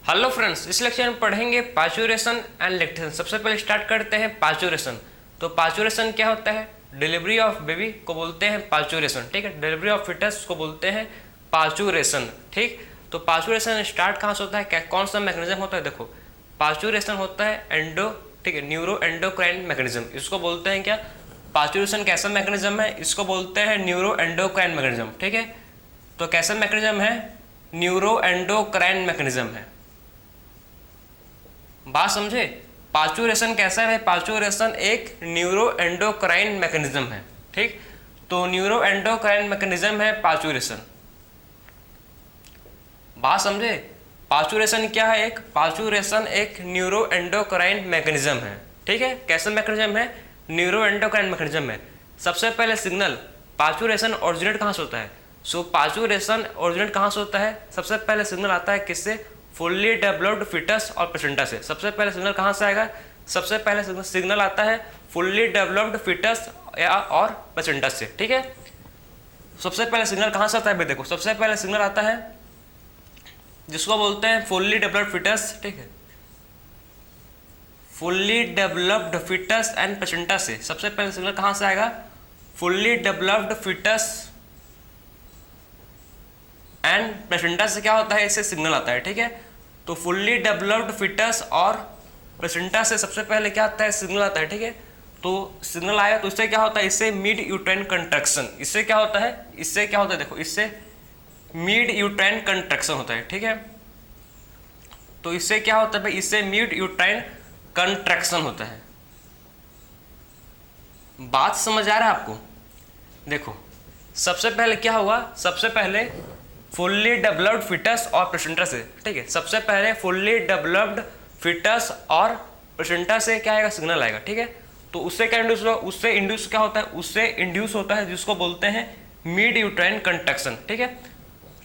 Hello friends, इस lecture में पढ़ेंगे पार्चुरेशन एंड लैक्टेशन। सबसे पहले स्टार्ट करते हैं पार्चुरेशन। तो पार्चुरेशन क्या होता है? डिलीवरी ऑफ बेबी को बोलते हैं पार्चुरेशन, ठीक है। डिलीवरी ऑफ फिटस को बोलते हैं पार्चुरेशन, ठीक। तो पार्चुरेशन स्टार्ट कहाँ से होता है, क्या कौन सा मैकेनिज्म होता है? देखो, पार्चुरेशन होता है एंडो, ठीक है, न्यूरो एंडोक्राइन मैकेनिज्म। इसको बोलते हैं क्या? पार्चुरेशन कैसा मैकेनिज्म है? इसको बोलते हैं न्यूरो एंडोक्राइन मैकेनिज्म, ठीक है। तो कैसा मैकेनिज्म है? न्यूरो एंडोक्राइन मैकेनिज्म है। बात समझे? पार्चुरेशन कैसा है? पार्चुरेशन एक न्यूरो एंडोक्राइन मैकेनिज्म है, ठीक। तो न्यूरो एंडोक्राइन मैकेनिज्म है पार्चुरेशन। बात समझे? पार्चुरेशन क्या है? एक पार्चुरेशन एक न्यूरो एंडोक्राइन मैकेनिज्म है, ठीक है। कैसा मैकेनिज्म है? न्यूरो एंडोक्राइन मैकेनिज्म है। सबसे पहले सिग्नल पार्चुरेशन ओरिजिनेट कहाँ से होता है? सो पार्चुरेशन ओरिजिनेट कहाँ से होता है? सबसे पहले सिग्नल आता है किससे? फुल्ली डेवलप्ड फिटस और प्लेसेंटा से। सबसे पहले सिग्नल कहाँ से आएगा? सबसे पहले सिग्नल आता है फुल्ली डेवलप्ड फिटस और प्लेसेंटा से, ठीक है। सबसे पहले सिग्नल कहाँ से आता है भाई? देखो, सबसे पहले सिग्नल आता है जिसको बोलते हैं फुल्ली डेवलप्ड फिटस, ठीक है, fully developed foetus and placenta से। सबसे पहले सिग्नल कहाँ से आएगा? Fully developed foetus and placenta से क्या होता है? इससे सिग्नल आता है, ठीक है। तो फुल्ली डेवलप्ड फिटस और प्लेसेंटा से सबसे पहले क्या आता है? सिग्नल आता है, ठीक है। तो सिग्नल आया तो इससे क्या होता है? इससे मिड यूट्राइन कंट्रैक्शन। इससे क्या होता है? इससे क्या होता है? देखो, इससे मिड यूट्राइन कंट्रैक्शन होता है, ठीक है। तो इससे क्या होता है भाई? इससे मिड यूट्राइन कंट्रैक्शन होता है। बात समझ आ रहा है आपको? देखो, सबसे पहले क्या हुआ? सबसे पहले फुल्ली डेवलप्ड फिटस और प्लेसेंटा से, ठीक है। सबसे पहले फुल्ली डेवलप्ड फिटस और प्लेसेंटा से क्या आएगा? सिग्नल आएगा, ठीक है। तो उससे क्या इंड्यूस होगा? उससे इंड्यूस क्या होता है? उससे इंड्यूस होता है जिसको बोलते हैं मिड यूट्राइन कंट्रैक्शन, ठीक है।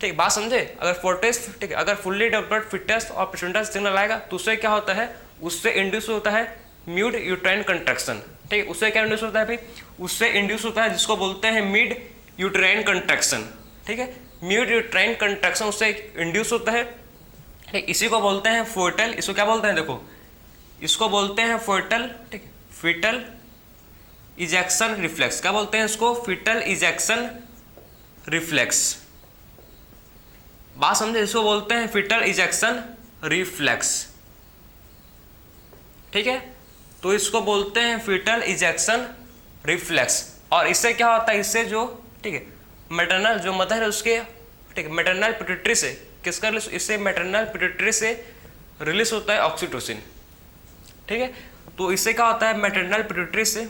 ठीक, बात समझे? अगर फोर्टिस, ठीक है, अगर फुल्ली डेवलप्ड फिटस और प्लेसेंटा से सिग्नल आएगा तो उससे क्या होता है? उससे इंड्यूस होता है मिड यूट्राइन कंट्रैक्शन, ठीक है। उससे क्या इंड्यूस होता है भाई? उससे इंड्यूस होता है जिसको बोलते हैं मिड यूट्राइन कंट्रैक्शन, ठीक है। मिड यूट्राइन कंट्रैक्शन उससे इंड्यूस होता है, ठीक। इसी को बोलते हैं फोर्टल। इसको क्या बोलते हैं? देखो, इसको बोलते हैं फोर्टल, ठीक, फीटल इजेक्शन रिफ्लेक्स। क्या बोलते हैं इसको? Foetal ejection reflex. बात समझे? इसको बोलते हैं फीटल इजेक्शन रिफ्लेक्स, ठीक है। तो इसको बोलते हैं फीटल इजेक्शन रिफ्लेक्स। और इससे क्या होता है? इससे जो, ठीक है, मैटरनल जो मदर है उसके, ठीक है, मैटरनल पिट्यूटरी से किसका रिलीज? इससे मैटरनल पिट्यूटरी से रिलीज होता है ऑक्सीटोसिन, ठीक है। तो इससे क्या होता है? मैटरनल पिट्यूटरी से,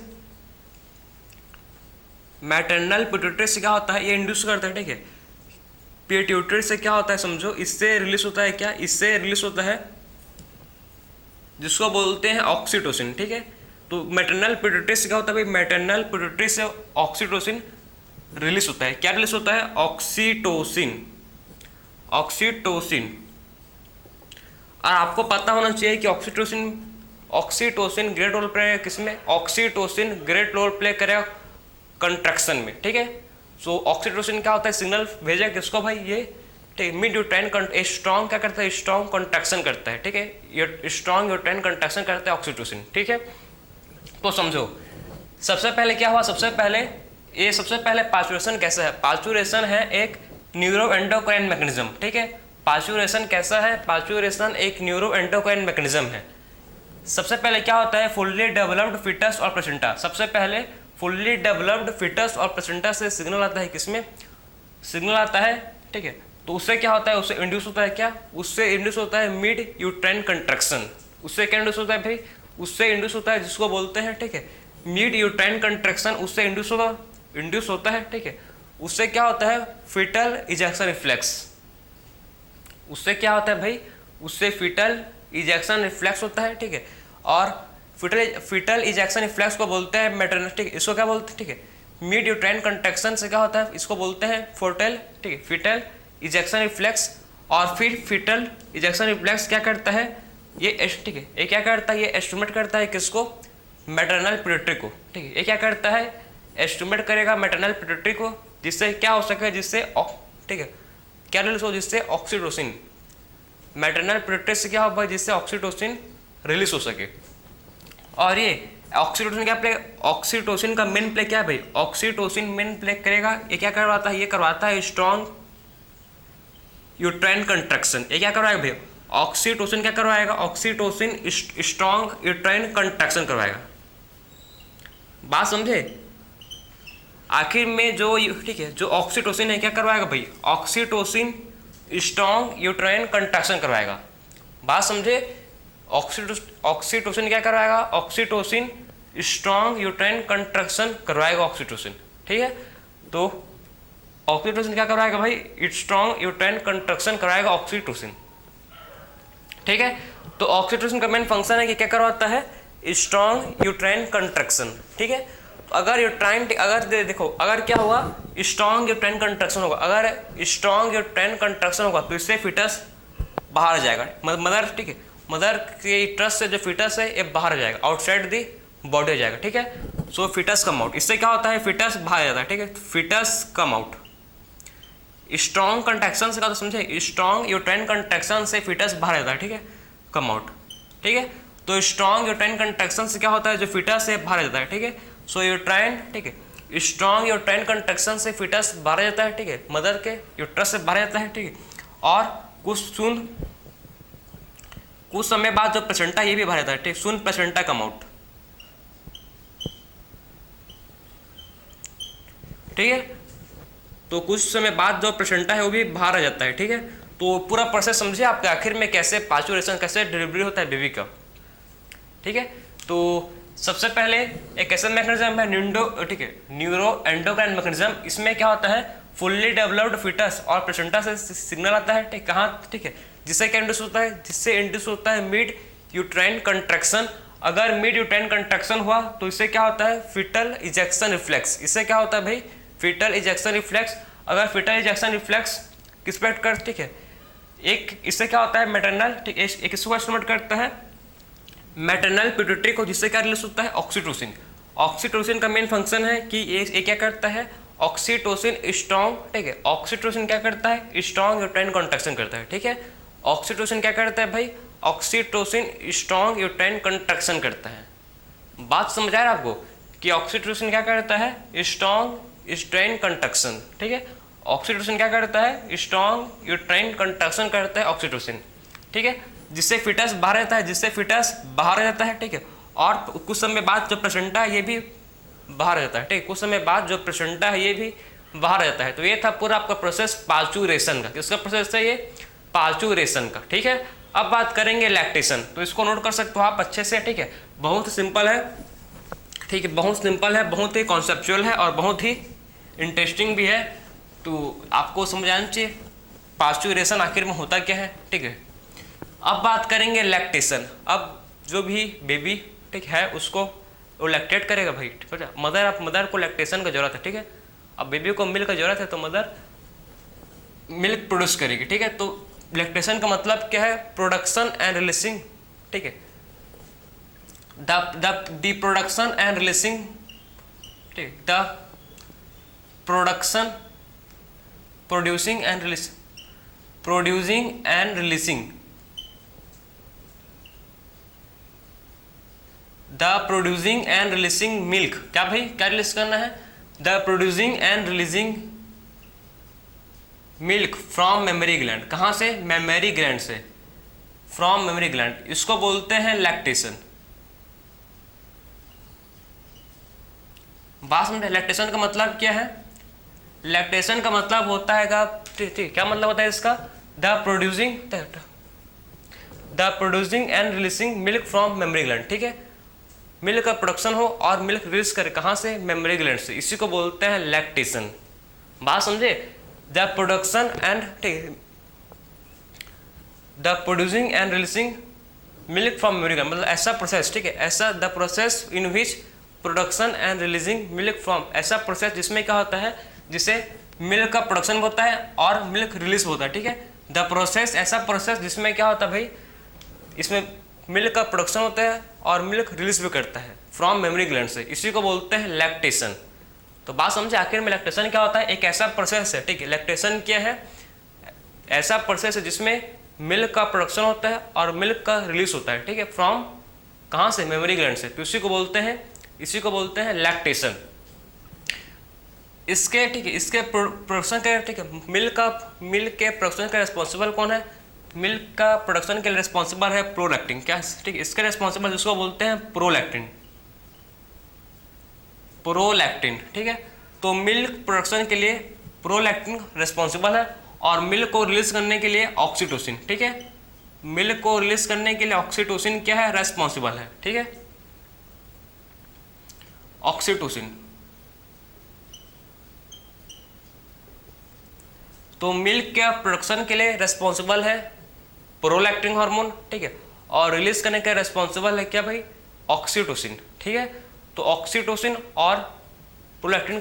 मैटरनल पिट्यूटरी से क्या होता है? ये इंड्यूस करता है, ठीक है। पिट्यूटरी से क्या होता है समझो? इससे रिलीज होता है क्या? इससे रिलीज होता है जिसको बोलते हैं ऑक्सीटोसिन, ठीक है। तो मैटरनल पिट्यूटरी से क्या होता है भाई? मैटरनल पिट्यूटरी से ऑक्सीटोसिन रिलीज होता है। क्या रिलीज होता है? Oxytocin, oxytocin. और आपको पता होना चाहिए कि ऑक्सीटोसिन ग्रेट रोल प्ले किसमें? ऑक्सीटोसिन ग्रेट रोल प्ले करेगा कंट्रैक्शन में, ठीक है। सो ऑक्सीटोसिन क्या होता है? सिग्नल भेजा किसको भाई? ये, ठीक, मिड यूट्राइन स्ट्रॉन्ग क्या करता है? स्ट्रॉन्ग कंट्रैक्शन करता है, ठीक है। स्ट्रॉन्ग यूट्राइन कंट्रैक्शन करता है ऑक्सीटोसिन, ठीक है। तो समझो, सबसे पहले क्या हुआ? सबसे पहले पार्चुरेशन कैसा है? पार्चुरेशन है एक न्यूरो एंडोक्राइन मैकेनिज्म, ठीक है। पार्चुरेशन कैसा है? पार्चुरेशन एक न्यूरो एंडोक्राइन मैकेनिज्म है। सबसे पहले क्या होता है? फुल्ली डेवलप्ड फिटस और प्लेसेंटा। सबसे पहले फुल्ली डेवलप्ड फिटस और प्लेसेंटा से सिग्नल आता है किसमें? सिग्नल आता है, ठीक है। तो उससे क्या होता है? उससे इंड्यूस होता है क्या? उससे इंड्यूस होता है मिड यूट्राइन कंट्रैक्शन। उससे क्या इंड्यूस होता है भाई? उससे इंड्यूस होता है जिसको बोलते हैं, ठीक है, मिड यूट्राइन कंट्रैक्शन। उससे इंड्यूस होता है, ठीक है। उससे क्या होता है? Foetal ejection reflex. उससे क्या होता है भाई? उससे फीटल इजेक्शन रिफ्लेक्स होता है, ठीक है। और फीटल इजेक्शन रिफ्लेक्स को बोलते हैं मैटरनल, ठीक। इसको क्या बोलते हैं? ठीक है, मिड यूट्राइन कंट्रैक्शन से क्या होता है? इसको बोलते हैं फोर्टल, ठीक है, फीटल इजेक्शन रिफ्लेक्स। और फिर फीटल इजेक्शन रिफ्लेक्स क्या करता है? ये, ठीक है, ये क्या करता है? ये एस्टिमेट करता है किसको? मैटरनल पिट्यूटरी को, ठीक है। ये क्या करता है? एस्टिमेट करेगा मैटरनल पिट्यूटरी को, जिससे क्या हो सके? जिससे, ठीक है, क्या रिलीज हो? जिससे ऑक्सीटोसिन, मैटरनल पिट्यूटरी से क्या होगा, जिससे ऑक्सीटोसिन रिलीज हो सके। और ये ऑक्सीटोसिन क्या प्ले, ऑक्सीटोसिन का मेन प्ले क्या है भाई, ऑक्सीटोसिन मेन प्ले करेगा, ये क्या करवाता है, ये करवाता है स्ट्रॉन्ग यूट्राइन कंट्रैक्शन। ये क्या करवाएगा भाई, ऑक्सीटोसिन क्या करवाएगा, ऑक्सीटोसिन स्ट्रॉन्ग यूट्राइन कंट्रैक्शन करवाएगा। बात समझे। आखिर में जो, ठीक है, जो ऑक्सीटोसिन है क्या करवाएगा भाई, ऑक्सीटोसिन स्ट्रॉन्ग यूट्राइन कंट्रैक्शन करवाएगा। बात समझे। ऑक्सीटोसिन क्या करवाएगा, ऑक्सीटोसिन स्ट्रॉन्ग यूट्राइन कंट्रैक्शन करवाएगा ऑक्सीटोसिन। ठीक है, तो ऑक्सीटोसिन क्या करवाएगा भाई, स्ट्रॉन्ग यूट्राइन कंट्रैक्शन कराएगा ऑक्सीटोसिन। ठीक है, तो ऑक्सीटोसिन का मेन फंक्शन है कि क्या करवाता है, स्ट्रॉन्ग यूट्राइन कंट्रैक्शन। ठीक है, तो अगर यूट्राइन, अगर देखो अगर क्या होगा, स्ट्रॉन्ग यूट्राइन कंट्रैक्शन होगा, अगर स्ट्रॉन्ग यूट्राइन कंट्रैक्शन होगा तो इससे फिटस बाहर जाएगा, मदर, ठीक है, मदर के यूट्रस से जो फिटस है ये बाहर जाएगा, आउटसाइड दी बॉडी हो जाएगा। ठीक है, सो फिटस कम आउट, इससे क्या होता है, फिटस बाहर जाता है। ठीक है, foetus come out. Strong contraction से क्या तो समझे, स्ट्रॉन्ग यूट्राइन कंट्रैक्शन से फिटस बाहर जाता है। ठीक है, कम आउट। ठीक है, तो स्ट्रॉन्ग यूट्राइन कंट्रैक्शन से क्या होता है, जो फिटस है बाहर जाता है। ठीक है, सो यूट्राइन, ठीक है, स्ट्रॉन्ग यूट्राइन कंट्रैक्शन से फिटस बाहर जाता है। ठीक है, मदर के यूट्रस से बाहर जाता है। ठीक है, और कुछ समय बाद जो प्लेसेंटा ये भी बाहर जाता है। ठीक, सुन प्लेसेंटा कम आउट। ठीक है, तो कुछ समय बाद जो प्लेसेंटा है वो भी बाहर आ जाता है। ठीक है, तो पूरा प्रोसेस समझे आपके, आखिर में कैसे पार्चुरेशन, कैसे डिलीवरी होता है बेबी का। ठीक है, तो सबसे पहले एक ऐसा मैकेनिज्म है ठीक है, न्यूरो एंडोक्राइन मैकेनिज्म। इसमें क्या होता है, फुल्ली डेवलप्ड फिटस और प्लेसेंटा से सिग्नल आता है। ठीक, कहाँ, ठीक है, जिससे क्या इंड्यूस होता है, जिससे इंड्यूस होता है मिड यूट्राइन कंट्रैक्शन। अगर मिड यूट्राइन कंट्रैक्शन हुआ तो इससे क्या होता है, फिटल इजेक्शन रिफ्लेक्स। इससे क्या होता है भाई, फिटल इजेक्शन रिफ्लेक्स। अगर फिटल इजेक्शन रिफ्लेक्स किस पे कर, ठीक है, एक इससे क्या होता है मैटरनल, ठीक, एक इसको एस्टिमेट करता है मैटरनल पिट्यूटरी को, जिससे क्या रिलीज होता है, ऑक्सीटोसिन। ऑक्सीटोसिन का मेन फंक्शन है कि ये क्या करता है, ऑक्सीटोसिन स्ट्रॉन्ग, ठीक है, ऑक्सीटोसिन क्या करता है, स्ट्रॉन्ग यूट्राइन कंट्रैक्शन करता है। ठीक है, ऑक्सीटोसिन क्या करता है भाई, ऑक्सीटोसिन स्ट्रॉन्ग यूट्राइन कंट्रैक्शन करता है। बात समझ आ रहा है आपको कि ऑक्सीटोसिन क्या करता है, स्ट्रॉन्ग यूट्राइन कंट्रैक्शन। ठीक है, ऑक्सीटोसिन क्या करता है, स्ट्रॉन्ग यूट्राइन कंट्रैक्शन करता है ऑक्सीटोसिन। ठीक है, जिससे फिटस बाहर रहता है, जिससे फिटस बाहर आ जाता है। ठीक है, और कुछ समय बाद जो प्लेसेंटा है ये भी बाहर आ जाता है। ठीक है, कुछ समय बाद जो प्लेसेंटा है ये भी बाहर आ जाता है। तो ये था पूरा आपका प्रोसेस पार्चुरेशन का। किसका प्रोसेस है ये, पार्चुरेशन का। ठीक है, अब बात करेंगे लैक्टेशन। तो इसको नोट कर सकते हो आप अच्छे से। ठीक है, बहुत सिंपल है। ठीक है, बहुत सिंपल है, बहुत ही कॉन्सेप्चुअल है और बहुत ही इंटरेस्टिंग भी है। तो आपको समझ आना चाहिए पार्चुरेशन आखिर में होता क्या है। ठीक है, अब बात करेंगे लैक्टेशन। अब जो भी बेबी, ठीक है, उसको वो लैक्टेट करेगा भाई। ठीक है, मदर को लैक्टेशन का जरूरत है। ठीक है, अब बेबी को मिल्क का जरूरत है तो मदर मिल्क प्रोड्यूस करेगी। ठीक है, तो लैक्टेशन का मतलब क्या है, प्रोडक्शन एंड रिलीजिंग। ठीक है, द प्रोडक्शन एंड रिलीजिंग, ठीक, the production, producing and releasing, the producing and releasing milk. क्या भाई, क्या रिलीज करना है, the producing and releasing milk from mammary gland. कहाँ से, मेमरी ग्लैंड से, फ्रॉम मेमरी ग्लैंड। इसको बोलते हैं लैक्टेशन। बात समझे, लैक्टेशन का मतलब क्या है, लैक्टेशन का मतलब होता है क्या मतलब होता है इसका, the producing and releasing milk from mammary gland. ठीक है, मिल्क का प्रोडक्शन हो और मिल्क रिलीज करे, कहाँ से, मेमरी ग्लैंड से। इसी को बोलते हैं लैक्टेशन। बात समझे, द प्रोडक्शन एंड, ठीक, the producing and releasing milk from mammary gland, मतलब ऐसा प्रोसेस। ठीक है, ऐसा the process in which production and releasing milk from, ऐसा प्रोसेस जिसमें क्या होता है, जिसे मिल्क का प्रोडक्शन होता है और मिल्क रिलीज होता है। ठीक है, द प्रोसेस, ऐसा प्रोसेस जिसमें क्या होता है भाई, इसमें मिल्क का प्रोडक्शन होता है और मिल्क रिलीज भी करता है फ्रॉम मेमरी ग्लैंड से। इसी को बोलते हैं लैक्टेशन। तो बात समझे, आखिर में लैक्टेशन क्या होता है, एक ऐसा प्रोसेस है। ठीक है, लैक्टेशन क्या है, ऐसा प्रोसेस है जिसमें मिल्क का प्रोडक्शन होता है और मिल्क का रिलीज होता है, ठीक है, फ्रॉम कहाँ से, मेमोरी ग्लैंड से। तो इसी को बोलते हैं लैक्टेशन। इसके, ठीक है, इसके प्रोडक्शन के, ठीक है, मिल्क के प्रोडक्शन का रिस्पॉन्सिबल कौन है, मिल्क का प्रोडक्शन के लिए रिस्पॉन्सिबल है प्रोलैक्टिन। क्या, ठीक है, इसके रिस्पॉन्सिबल जिसको बोलते हैं प्रोलैक्टिन, ठीक है। तो मिल्क प्रोडक्शन के लिए प्रोलैक्टिन रिस्पॉन्सिबल है और मिल्क को रिलीज करने के लिए ऑक्सीटोसिन, ठीक है, मिल्क को रिलीज करने के लिए ऑक्सीटोसिन क्या है, रेस्पॉन्सिबल है, ठीक है, ऑक्सीटोसिन। तो मिल्क के प्रोडक्शन के लिए रेस्पॉन्सिबल है प्रोलैक्टिन हार्मोन, ठीक है, और रिलीज करने का रेस्पॉन्सिबल है क्या भाई, ऑक्सीटोसिन, ठीक है। तो ऑक्सीटोसिन और प्रोलैक्टिन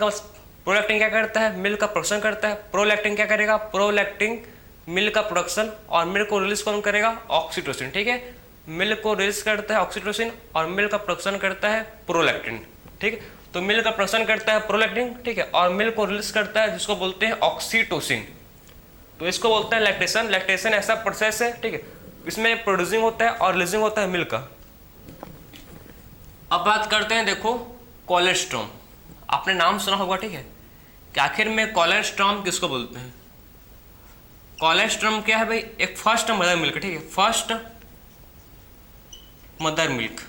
क्या करता है, मिल्क का प्रोडक्शन करता है, प्रोलैक्टिन क्या करेगा, प्रोलैक्टिन मिल्क का प्रोडक्शन और मिल्क को रिलीज कौन करेगा, ऑक्सीटोसिन, ठीक है, मिल्क को रिलीज करता है ऑक्सीटोसिन और मिल्क का प्रोडक्शन करता है प्रोलैक्टिन, ठीक है। तो मिल्क का प्रोडक्शन करता है प्रोलैक्टिन, ठीक है, और मिल्क को रिलीज करता है जिसको बोलते हैं ऑक्सीटोसिन। तो इसको बोलते हैं लैक्टेशन। लैक्टेशन ऐसा प्रोसेस है, ठीक है, इसमें प्रोड्यूसिंग होता है और रिलीजिंग होता है मिल्क का। अब बात करते हैं, देखो, कोलेस्ट्रॉम। आपने नाम सुना होगा, ठीक है, कि आखिर में कोलेस्ट्रॉम किसको बोलते हैं। कोलेस्ट्रॉम क्या है भाई, एक फर्स्ट मदर मिल्क, ठीक है, first mother milk,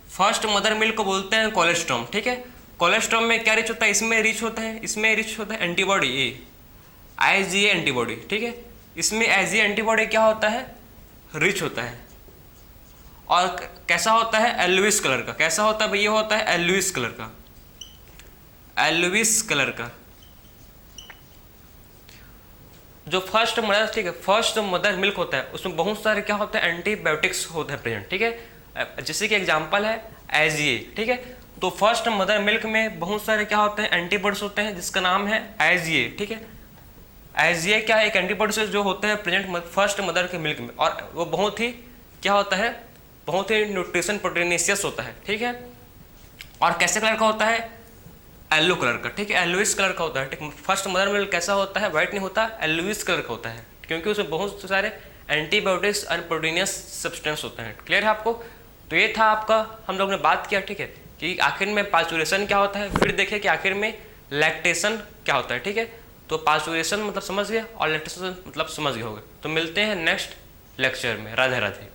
first mother milk को बोलते हैं कोलेस्ट्रॉम, ठीक है। कोलेस्ट्रॉम में क्या रिच होता है, इसमें रिच होता है एंटीबॉडी, IgA एंटीबॉडी, ठीक है। इसमें IgA एंटीबॉडी क्या होता है, रिच होता है और कैसा होता है, एल्विस कलर का। कैसा होता है भाई, ये होता है एल्विस कलर का, एल्विस कलर का। जो फर्स्ट मदर, ठीक है, फर्स्ट मदर मिल्क होता है उसमें बहुत सारे क्या होते हैं, एंटीबायोटिक्स होते हैं प्रेजेंट, ठीक है। जैसे कि एग्जांपल है IgA, ठीक है। तो फर्स्ट मदर मिल्क में बहुत सारे क्या होते हैं, एंटीबॉडीज होते हैं जिसका नाम है IgA, ठीक है। IgA क्या है, एक एंटीबॉडीज जो होते हैं प्रेजेंट फर्स्ट मदर के मिल्क में, और वो बहुत ही क्या होता है, बहुत ही न्यूट्रिशन प्रोटीनिशियस होता है, ठीक है। और कैसे कलर का होता है, येलो कलर का, ठीक है, एल्विस कलर का होता है, ठीक। फर्स्ट मदर मिल्क कैसा होता है, व्हाइट नहीं होता, एल्विस कलर का होता है, क्योंकि उसमें बहुत सारे एंटीबायोटिक्स और प्रोटीनियस सब्सटेंस होते हैं। क्लियर है आपको। तो ये था आपका, हम लोग ने बात किया, ठीक है, कि आखिर में पार्चुरेशन क्या होता है, फिर देखें कि आखिर में लैक्टेशन क्या होता है, ठीक है। तो पार्चुरेशन मतलब समझ गए और लैक्टेशन मतलब समझ गए होंगे। तो मिलते हैं नेक्स्ट लेक्चर में। राधे राधे।